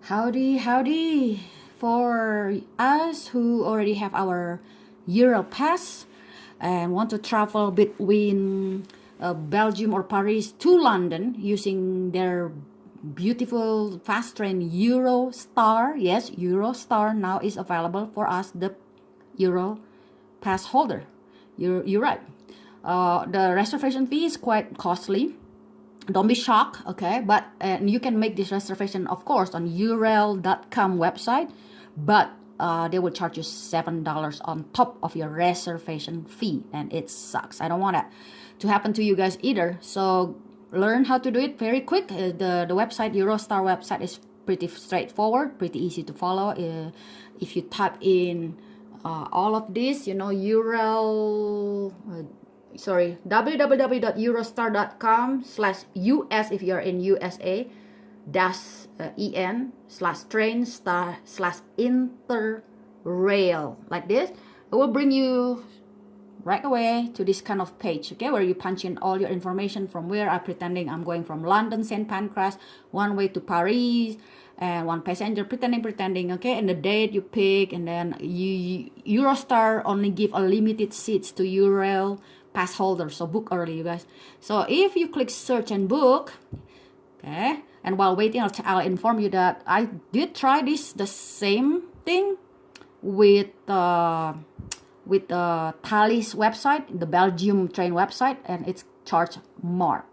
Howdy, howdy. For us who already have our Eurail Pass and want to travel between Belgium or Paris to London using their beautiful fast train EUROSTAR. Yes, EUROSTAR now is available for us, the Eurail Passholder. You're right. The reservation fee is quite costly. Don't be shocked, okay? But you can make this reservation, of course, on Eurail.com website, but they will charge you $7 on top of your reservation fee, and it sucks. I don't want that to happen to you guys either. So learn how to do it very quick. The website, EUROSTAR website, is pretty straightforward, pretty easy to follow. If you type in all of this, you know, www.eurostar.com/US if you're in USA /en/interrail, like this. It will bring you right away to this kind of page, okay, where you punch in all your information from where I'm pretending I'm going from London St. Pancras one way to Paris, and one passenger pretending, okay, and the date you pick, and then Eurostar only give a limited seats to Eurail pass holders, so book early, you guys. So if you click search and book, okay, and while waiting, I'll inform you that I did try the same thing with the Thalys website, the Belgium train website, and it's charged more.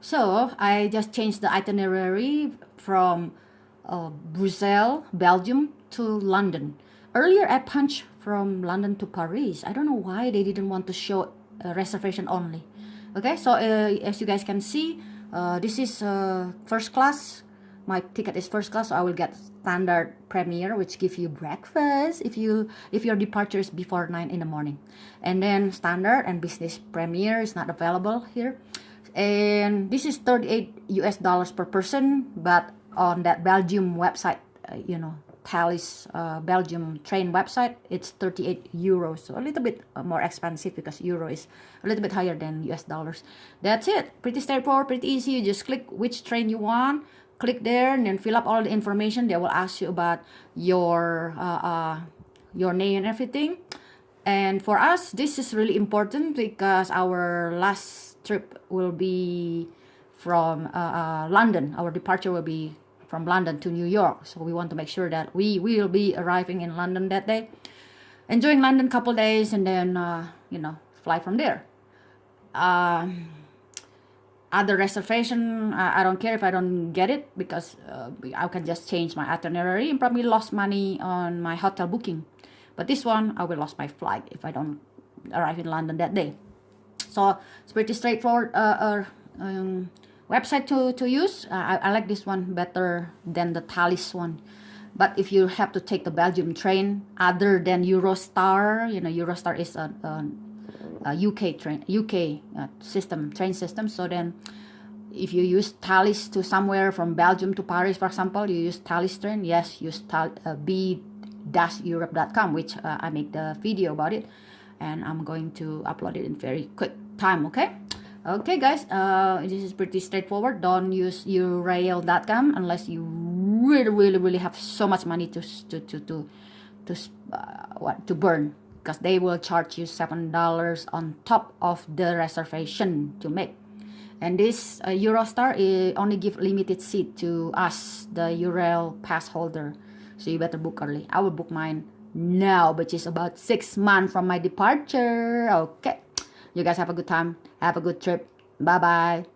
So I just changed the itinerary from Brussels, Belgium, to London. Earlier I punched from London to Paris. I don't know why they didn't want to show a reservation only. Okay, so as you guys can see, this is first class. My ticket is first class, so I will get standard premier, which give you breakfast if your departure is before 9 in the morning. And then standard and business premier is not available here. And this is $38 per person, but on that Belgium website, Thalys Belgium train website, it's 38 euros, so a little bit more expensive because euro is a little bit higher than US dollars. That's it. Pretty straightforward, pretty easy. You just click which train you want, click there, and then fill up all the information. They will ask you about your name and everything. And for us, this is really important because our last trip will be from London. Our departure will be from London to New York, so we want to make sure that we will be arriving in London that day, enjoying London couple days, and then fly from there. Other reservation, I don't care if I don't get it, because I can just change my itinerary and probably lost money on my hotel booking. But this one, I will lost my flight if I don't arrive in London that day. So it's pretty straightforward website to use. I like this one better than the Thalys one. But if you have to take the Belgium train other than Eurostar, Eurostar is a UK train, train system. So then if you use Thalys to somewhere from Belgium to Paris, for example, you use Thalys train, yes, use b-europe.com, which I make the video about it, and I'm going to upload it in very quick time. Okay guys, this is pretty straightforward. Don't use Eurail.com unless you really have so much money to burn, because they will charge you $7 on top of the reservation to make. And this Eurostar only give limited seat to us, the Eurail pass holder, so you better book early. I will book mine now, which is about 6 months from my departure. Okay, you guys have a good time, have a good trip. Bye bye.